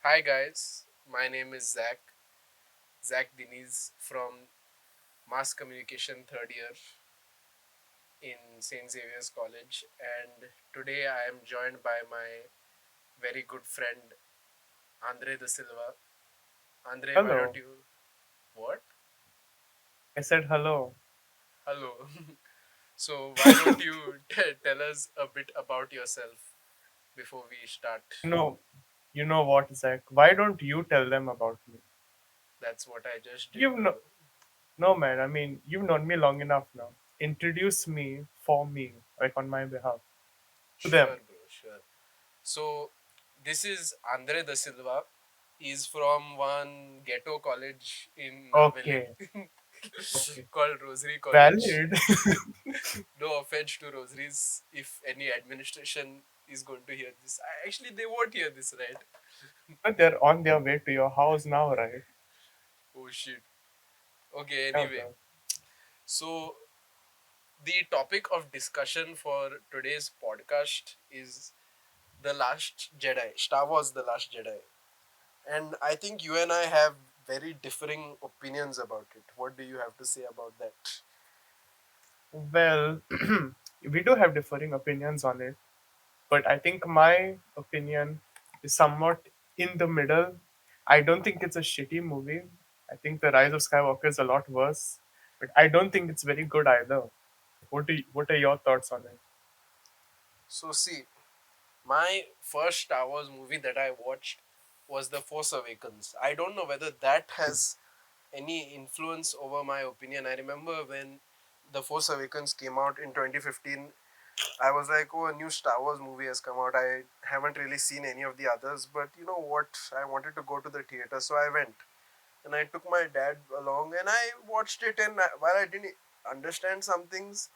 Hi guys, my name is Zach Diniz from Mass Communication third year in St. Xavier's College, and today I am joined by my very good friend Andre De Silva. Andre, why don't Hello. you what? I said hello. Hello. So why don't you tell us a bit about yourself before we start? You know, you know what, Zach? Why don't you tell them about me? That's what I just did, You've no, bro. no man. I mean, you've known me long enough now. Introduce me for me, like on my behalf, to them. Sure, bro. Sure. So this is Andre Da Silva. He's from one ghetto college in Naveli Okay, okay, called Rosary College. valid. No offense to Rosaries if any administration is going to hear this. Actually, they won't hear this, right? But they're on their way to your house now, right? Oh shit. Okay, Yeah, anyway. bro. So the topic of discussion for today's podcast is The Last Jedi. Star Wars The Last Jedi. And I think you and I have very differing opinions about it. What do you have to say about that? Well, we do have differing opinions on it, but I think my opinion is somewhat in the middle. I don't think it's a shitty movie. I think The Rise of Skywalker is a lot worse, but I don't think it's very good either. What are your thoughts on it? So, see, my first Star Wars movie that I watched was The Force Awakens. I don't know whether that has any influence over my opinion. I remember when The Force Awakens came out in 2015, I was like, oh, a new Star Wars movie has come out. I haven't really seen any of the others, but you know what? I wanted to go to the theater, so I went. And I took my dad along and I watched it. And while I didn't understand some things,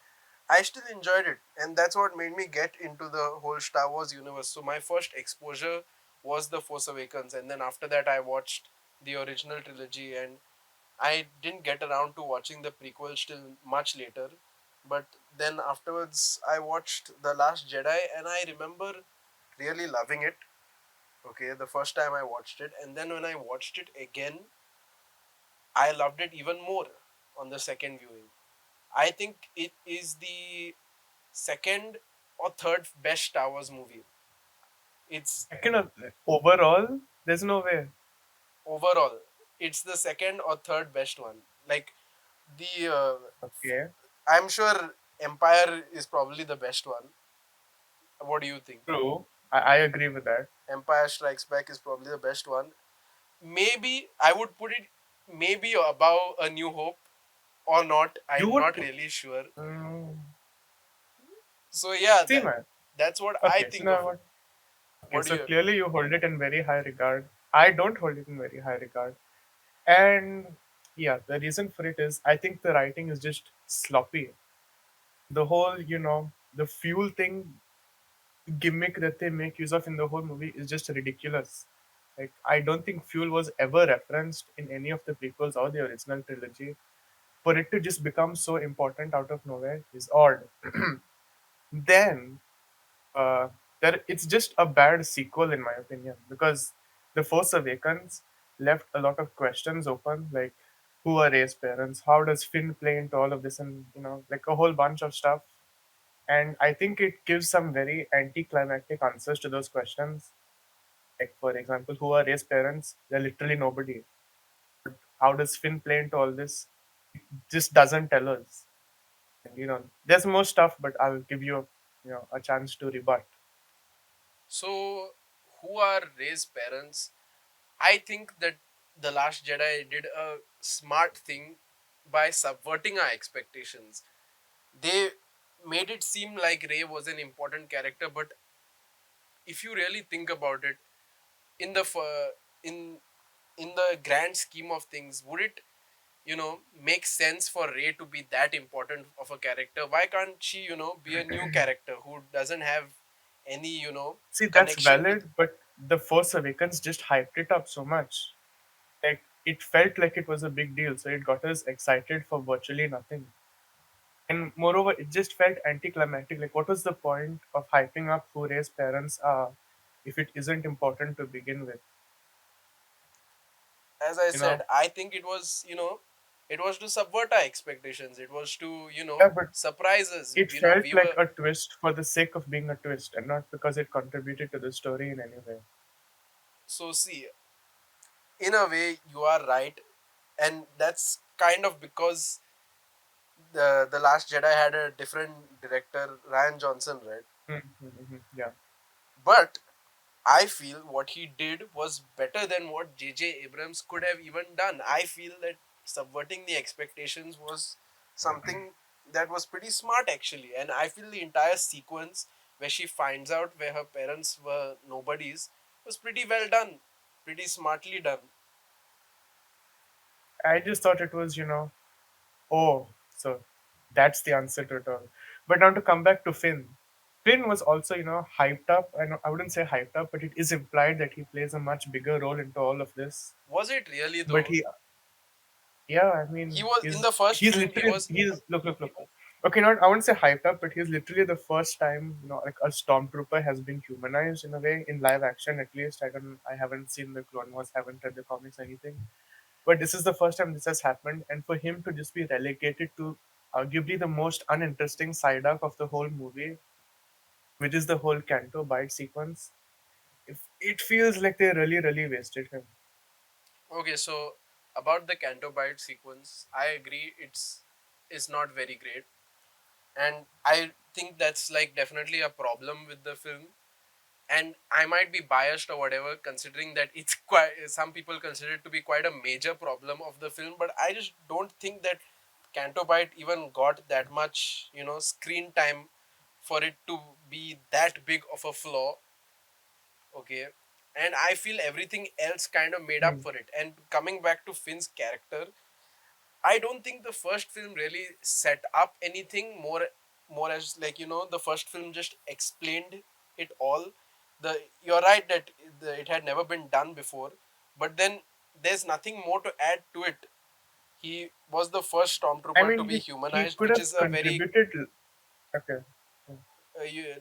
I still enjoyed it, and that's what made me get into the whole Star Wars universe. So my first exposure was The Force Awakens, and then after that I watched the original trilogy, and I didn't get around to watching the prequels till much later. But then afterwards I watched The Last Jedi, and I remember really loving it. Okay, the first time I watched it, and then when I watched it again, I loved it even more on the second viewing. I think it is the second or third best Star Wars movie. It's Second, overall, there's no way. overall, it's the second or third best one. Like the, Okay, I'm sure Empire is probably the best one. What do you think? true. I agree with that. Empire Strikes Back is probably the best one. Maybe I would put it maybe above A New Hope or not. You I'm would. not really sure. Mm, So yeah, see, man. that's what I Okay, so think of now it. what? Okay, What do so you? clearly you hold it in very high regard. I don't hold it in very high regard. And yeah, the reason for it is I think the writing is just sloppy. The whole, the fuel thing gimmick that they make use of in the whole movie is just ridiculous. Like, I don't think fuel was ever referenced in any of the prequels or the original trilogy. For it to just become so important out of nowhere is odd. Then uh, it's just a bad sequel in my opinion, because the Force Awakens left a lot of questions open, like who are Rey's parents, how does Finn play into all of this, and like a whole bunch of stuff. And I think it gives some very anticlimactic answers to those questions. Like, for example, who are Rey's parents? They're literally nobody. How does Finn play into all this? It just doesn't tell us. And there's more stuff, but I'll give you a chance to rebut. So who are Rey's parents? I think that The Last Jedi did a smart thing by subverting our expectations. They made it seem like Rey was an important character, but if you really think about it, in the in in the grand scheme of things, would it make sense for Rey to be that important of a character? Why can't she be a new character who doesn't have any See, that's connection with? valid, but The Force Awakens just hyped it up so much. Like, it felt like it was a big deal, so it got us excited for virtually nothing. And moreover, it just felt anticlimactic. Like, what was the point of hyping up who Rey's parents are if it isn't important to begin with? as I you said, know. I think it was, it was to subvert our expectations. It was to, Yeah, but surprise us. it You know, felt we like were. a twist for the sake of being a twist, and not because it contributed to the story in any way. So see, in a way, you are right, and that's kind of because the Last Jedi had a different director, Ryan Johnson, right? Yeah, But I feel what he did was better than what J.J. Abrams could have even done. I feel that subverting the expectations was something that was pretty smart actually, and I feel the entire sequence where she finds out where her parents were nobodies was pretty well done, pretty smartly done. I just thought it was, oh, so that's the answer to it all. But now to come back to Finn. Finn was also, hyped up. I wouldn't say hyped up, but it is implied that he plays a much bigger role into all of this. Was it really But though? he, yeah, I He mean, was in the first he's film. He literally was he's look. Okay, not I wouldn't say hyped up, but he's literally the first time, like a stormtrooper has been humanized in a way in live action. At least I haven't seen the Clone Wars, haven't read the comics, anything. But this is the first time this has happened, and for him to just be relegated to arguably the most uninteresting side arc of the whole movie, which is the whole Canto bite sequence, it feels like they really, really wasted him. okay. So about the Canto Bite sequence, I agree. It's not very great, and I think that's like definitely a problem with the film. And I might be biased or whatever, considering that it's quite, some people consider it to be quite a major problem of the film, but I just don't think that Canto Bite even got that much, screen time for it to be that big of a flaw. Okay, and I feel everything else kind of made up Hmm. for it. And coming back to Finn's character, I don't think the first film really set up anything more as like, the first film just explained it all. The You're right that it had never been done before, but then there's nothing more to add to it. He was the first I stormtrooper to mean, be he humanized, could which have is a very contributed. Okay.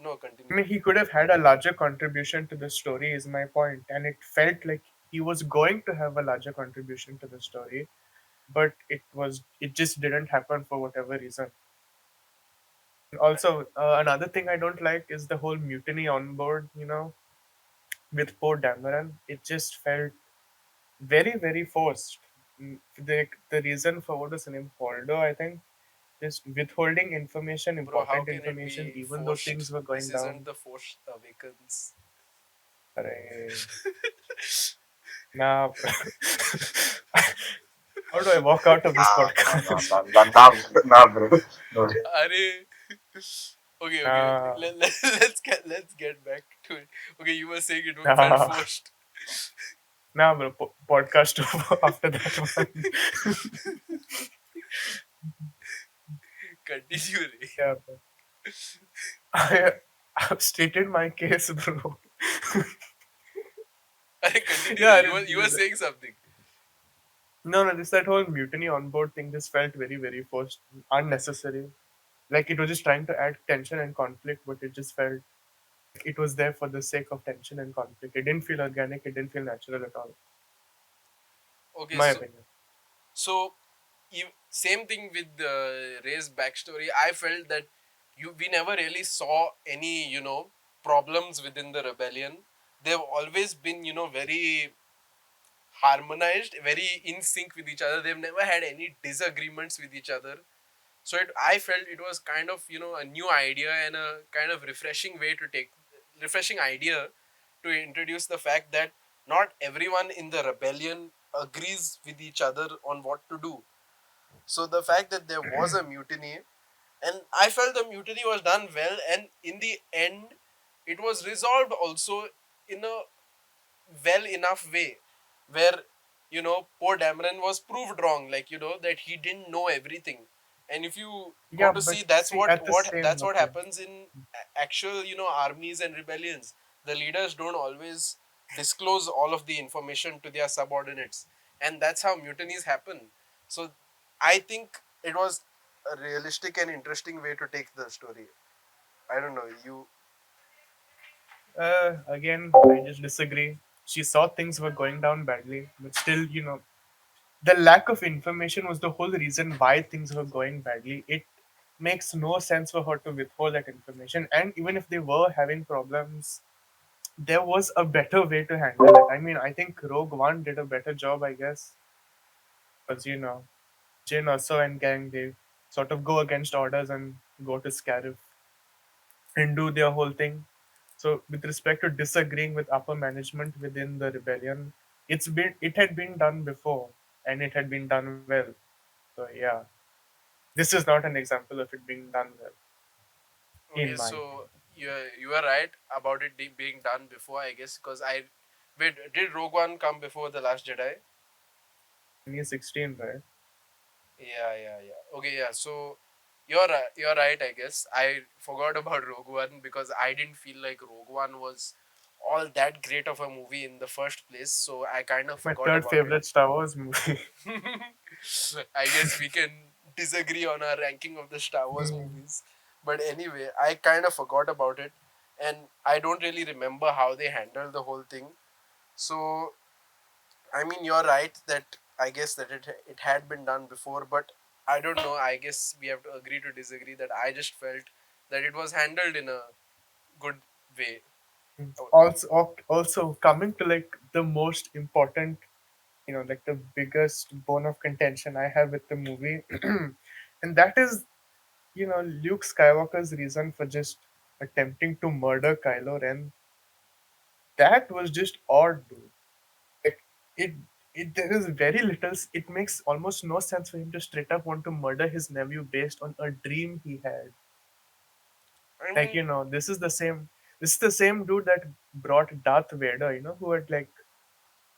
no, I continue. mean, he could have had a larger contribution to the story, is my point, and it felt like he was going to have a larger contribution to the story, but it just didn't happen for whatever reason. Also, another thing I don't like is the whole mutiny on board. With poor Dameron, it just felt very, very forced. The reason for what was the name Holdo, I think, just withholding information, Bro, how important can it information, be even though things forced? were This going isn't down. the Force Awakens. Arey, nah, how do I walk out of this Nah, nah, nah, podcast? nah, nah, nah, nah, bro. No. Are okay. Nah, Let's get back to it. Okay, you were saying it felt nah, forced. nah, bro. Podcast over after that one. Continue, Ray. Yeah, bro. I, I've stated my case, bro. Continue, Ray. Yeah, You were saying something. no, this that whole mutiny on board thing just felt very, very forced, unnecessary. Like it was just trying to add tension and conflict, but it just felt like it was there for the sake of tension and conflict. It didn't feel organic. It didn't feel natural at all, Okay, in my so opinion. so same thing with Ray's backstory. I felt that we never really saw any problems within the rebellion. They've always been very harmonized, very in sync with each other. They've never had any disagreements with each other. So I felt it was kind of a new idea and a kind of refreshing idea to introduce the fact that not everyone in the rebellion agrees with each other on what to do. So the fact that there was a mutiny, and I felt the mutiny was done well, and in the end, it was resolved also in a well enough way where poor Dameron was proved wrong, like that he didn't know everything. And if you go Yeah, to but see, that's see, what at the what same, that's what okay. happens in actual armies and rebellions. The leaders don't always disclose all of the information to their subordinates, and that's how mutinies happen. So I think it was a realistic and interesting way to take the story. I don't know, you. Again, I just disagree. She saw things were going down badly, but still, the lack of information was the whole reason why things were going badly. It makes no sense for her to withhold that information. And even if they were having problems, there was a better way to handle it. I mean, I think Rogue One did a better job, I guess, because Jin Erso and gang, they sort of go against orders and go to Scarif and do their whole thing. So, with respect to disagreeing with upper management within the rebellion, it had been done before, and it had been done well. So, yeah, this is not an example of it being done well, in Okay, my so opinion. you are right about it being done before, I guess, because I wait. Did Rogue One come before the Last Jedi? 2016, right? Yeah, yeah, yeah. Okay, yeah. So you're right. I guess I forgot about Rogue One because I didn't feel like Rogue One was all that great of a movie in the first place. So I kind of My forgot third about it. favorite Star Wars movie. I guess we can disagree on our ranking of the Star Wars Hmm. movies. But anyway, I kind of forgot about it and I don't really remember how they handled the whole thing. So, I mean, you're right that I guess that it had been done before, but I don't know. I guess we have to agree to disagree that I just felt that it was handled in a good way. Oh, Also coming to like the most important, like the biggest bone of contention I have with the movie, and that is, Luke Skywalker's reason for just attempting to murder Kylo Ren. That was just odd, dude. Like it, there is very little. It makes almost no sense for him to straight up want to murder his nephew based on a dream he had. I Like, mean, this is the same dude that brought Darth Vader, who had like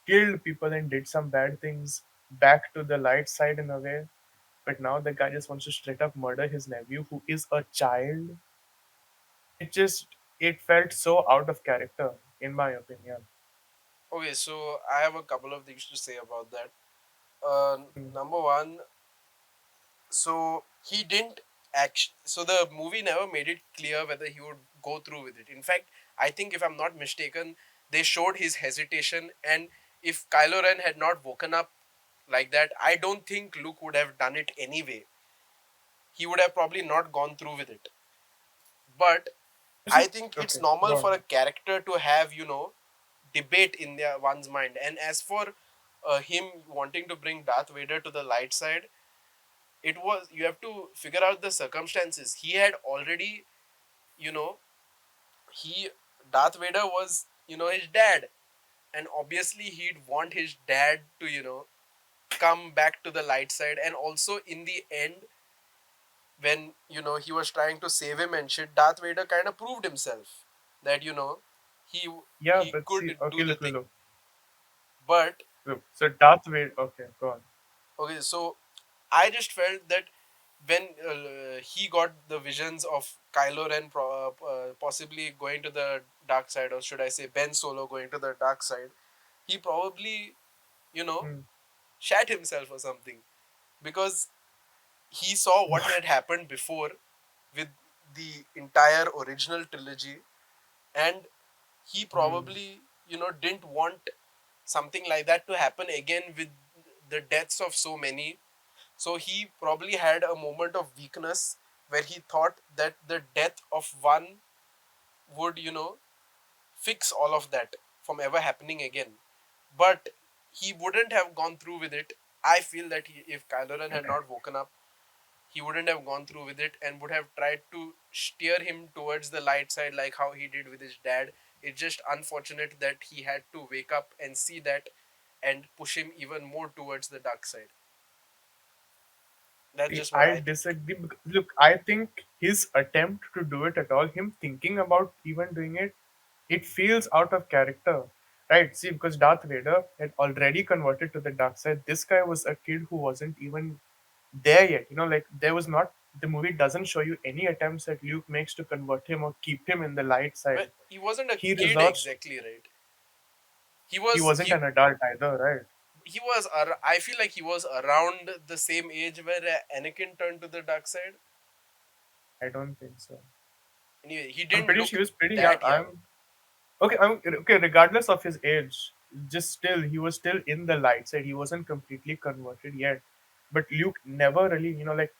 killed people and did some bad things back to the light side in a way. But now the guy just wants to straight up murder his nephew who is a child. It felt so out of character, in my opinion. okay, so I have a couple of things to say about that. Mm. Number one, so he didn't so the movie never made it clear whether he would go through with it. In fact, I think if I'm not mistaken, they showed his hesitation, and if Kylo Ren had not woken up like that, I don't think Luke would have done it anyway. He would have probably not gone through with it. But This I is think it's okay. normal Go for on. a character to have, debate in their one's mind. And as for him wanting to bring Darth Vader to the light side, it was, you have to figure out the circumstances. He had already, you know he Darth Vader was, his dad, and obviously he'd want his dad to, come back to the light side. And also in the end, when, he was trying to save him and shit, Darth Vader kind of proved himself that, he Yeah, he but see, could do okay, the look, look, thing. look, But look. So Darth Vader. Okay, go on. okay, so I just felt that when he got the visions of Kylo Ren possibly going to the dark side, or should I say Ben Solo going to the dark side, he probably, you know, Mm. shat himself or something, because he saw what had happened before with the entire original trilogy, and he Mm. probably, didn't want something like that to happen again with the deaths of so many. So he probably had a moment of weakness where he thought that the death of one would, fix all of that from ever happening again. But he wouldn't have gone through with it. I feel that if Kylo Ren had not woken up, he wouldn't have gone through with it and would have tried to steer him towards the light side like how he did with his dad. It's just unfortunate that he had to wake up and see that and push him even more towards the dark side. That's See, just what I I think. disagree. Look, I think his attempt to do it at all, him thinking about even doing it, it feels out of character, right? See, because Darth Vader had already converted to the dark side. This guy was a kid who wasn't even there yet. Like there was not. The movie doesn't show you any attempts that Luke makes to convert him or keep him in the light Well, side. he wasn't a He kid resorts. exactly, right? He He was wasn't he an adult either, right? he was I feel like he was around the same age where Anakin turned to the dark side. I don't think so. Anyway, he I'm didn't pretty sure look he was pretty young. that young. Okay. Okay. Regardless of his age, just still he was still in the light side. He wasn't completely converted yet. But Luke never really, like,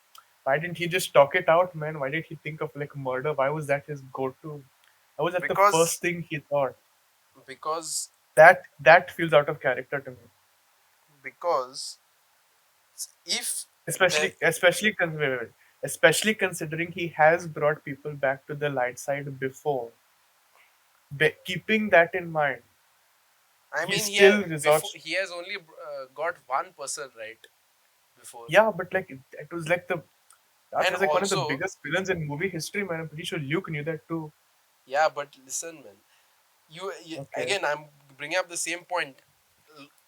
why didn't he just talk it out, man? Why did he think of like murder? Why was that his go-to? Why was that the because first thing he thought? because That feels out of character to me. because if the Especially considering he has brought people back to the light side before. Keeping that in mind, I he mean still before resorts. he has only got one person right before. Yeah, but like it was like the that And was like one of the also, biggest villains in movie history, man. I'm pretty sure Luke knew that too. yeah, but listen, man, you Okay. again, I'm bringing up the same point.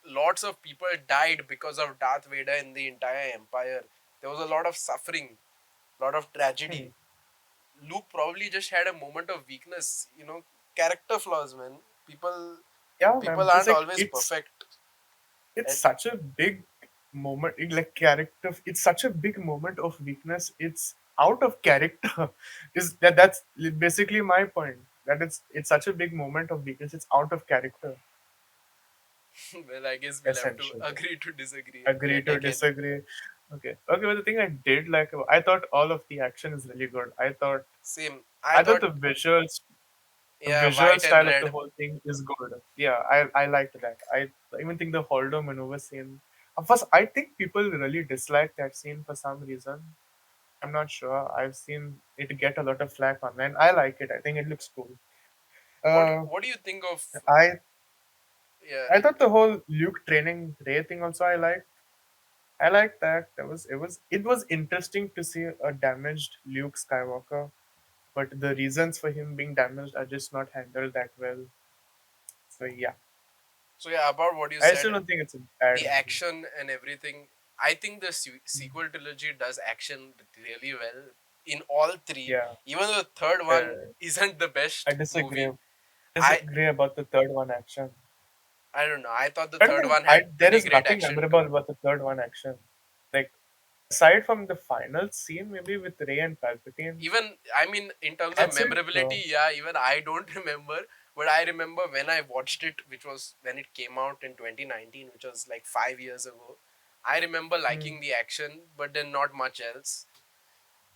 Lots of people died because of Darth Vader in the entire empire. There was a lot of suffering, lot of Hmm. tragedy. Luke probably just had a moment of weakness, character flaws, man. people Yeah, man. people Because aren't like always it's perfect. it's And such a big moment. Like character, it's such a big moment of weakness. It's out of character. Is that's basically my point. That it's such a big moment of weakness. It's out of character, well, I guess we'll have to essentially. agree to disagree Agree yet to again. disagree. Okay. Okay, but the thing I did like I thought all of the action is really good. Same. I I thought thought, the yeah, visual white and style of the red. whole thing is good. Yeah, I liked that. I even think the Holdo maneuver scene. Of course, I think people really dislike that scene for some reason. I'm not sure. I've seen it get a lot of flack online. I like it. I think it looks cool. Uh, What do you think of? I Yeah, I thought the whole Luke training Ray thing also I liked. I liked that. It was interesting to see a damaged Luke Skywalker, but the reasons for him being damaged are just not handled that well. So yeah, so yeah, about what you I said, still don't think it's a bad the movie. action and everything. I think the sequel trilogy does action really well in all three. Yeah, Even though the third one uh, isn't the I best disagree. movie, I Disagree about the third one action. I don't know. I thought the I don't third think one had there pretty is great nothing action memorable too. about the third one action. Like aside from the final scene, maybe with Rey and Palpatine. Even, I mean, in terms of That's it, though. memorability, yeah, even I don't remember, but I remember when I watched it, which was when it came out in 2019, which was like 5 years ago. I remember Hmm. liking the action, but then not much else.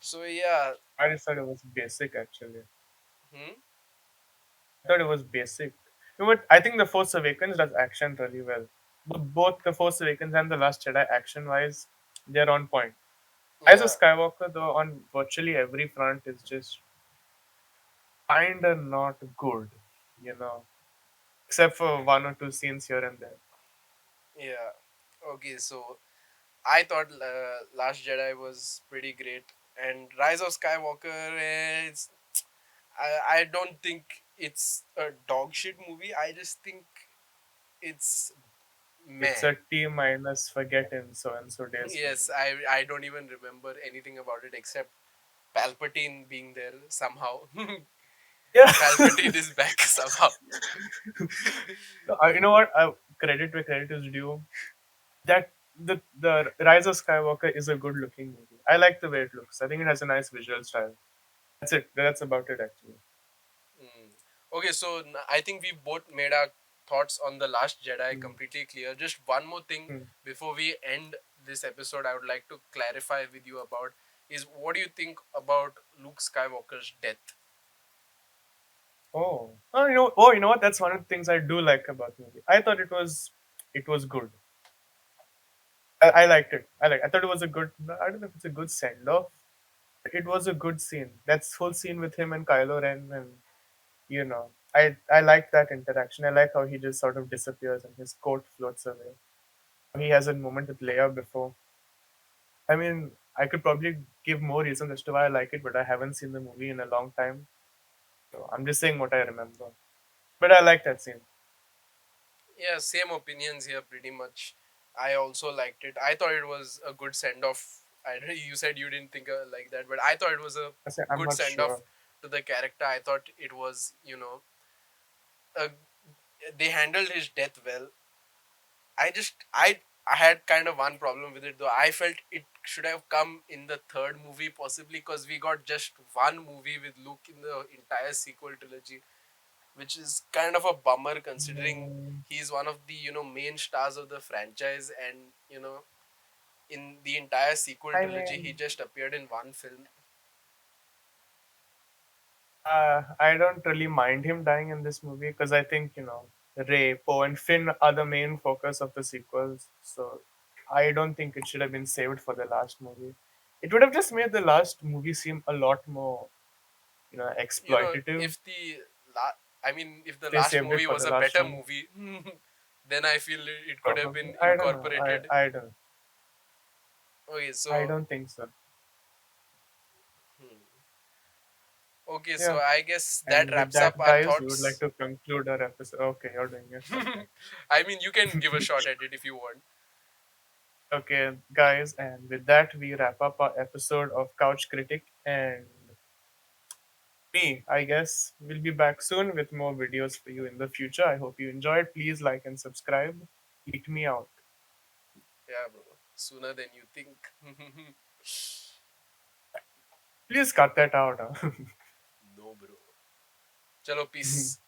So yeah. I just thought it was basic, actually. Hmm? I thought it was basic. You know what? I think The Force Awakens does action really well. Both The Force Awakens and The Last Jedi, action-wise, they're on point. Rise of Yeah. Skywalker, though, on virtually every front, is just kinda not good, you know, except for one or two scenes here and there. Yeah. Okay, so I thought Last Jedi was pretty great, and Rise of Skywalker is. I don't think it's a dog shit movie. I just think it's It's meh. a T minus forget in so and so days for me. Yes, I don't even remember anything about it except Palpatine being there somehow. Yeah, Palpatine is back somehow. you know what? Credit where credit is due. That the Rise of Skywalker is a good looking movie. I like the way it looks. I think it has a nice visual style. That's it. That's about it, actually. Mm. Okay, so I think we both made our thoughts on The Last Jedi Mm. completely clear. Just one more thing Mm. before we end this episode, I would like to clarify with you about is what do you think about Luke Skywalker's death? You know what? That's one of the things I do like about the movie. I thought it was good. I liked it. I thought it was a good. I don't know if it's a good send off. It was a good scene. That's whole scene with him and Kylo Ren, and I like that interaction. I like how he just sort of disappears and his coat floats away. He has a moment with Leia before. I mean, I could probably give more reasons as to why I like it, but I haven't seen the movie in a long time. So I'm just saying what I remember. But I like that scene. Yeah, same opinions here pretty much. I also liked it. I thought it was a good send off. I know you said you didn't think like that, but I thought it was a I say I'm good not send sure. off to the character. I thought it was, a, they handled his death well. I just I had kind of one problem with it though. I felt it should have come in the third movie possibly because we got just one movie with Luke in the entire sequel trilogy. which is kind of a bummer considering Mm, he's one of the main stars of the franchise, and in the entire sequel I trilogy he mean, just appeared in one film. I don't really mind him dying in this movie because I think, Ray, Poe, and Finn are the main focus of the sequels. So I don't think it should have been saved for the last movie. It would have just made the last movie seem a lot more, exploitative. If the la- I mean, if the They last saved it movie for was the a last better one. movie, then I feel it could have Probably. been I don't know. incorporated. I don't. Okay, I so don't think so. hmm, okay, so Yeah. I guess that And with wraps up that, our guys, we would like thoughts. to conclude our episode. Okay, you're doing it. Okay. I mean, you can give a shot at it if you want. Okay, guys, and with that, we wrap up our episode of Couch Critic. And me, I guess, we'll be back soon with more videos for you in the future. I hope you enjoyed. Please like and subscribe. Eat me out. Yeah, bro. Sooner than you think. Please cut that out. Huh? No, bro. Chalo, peace.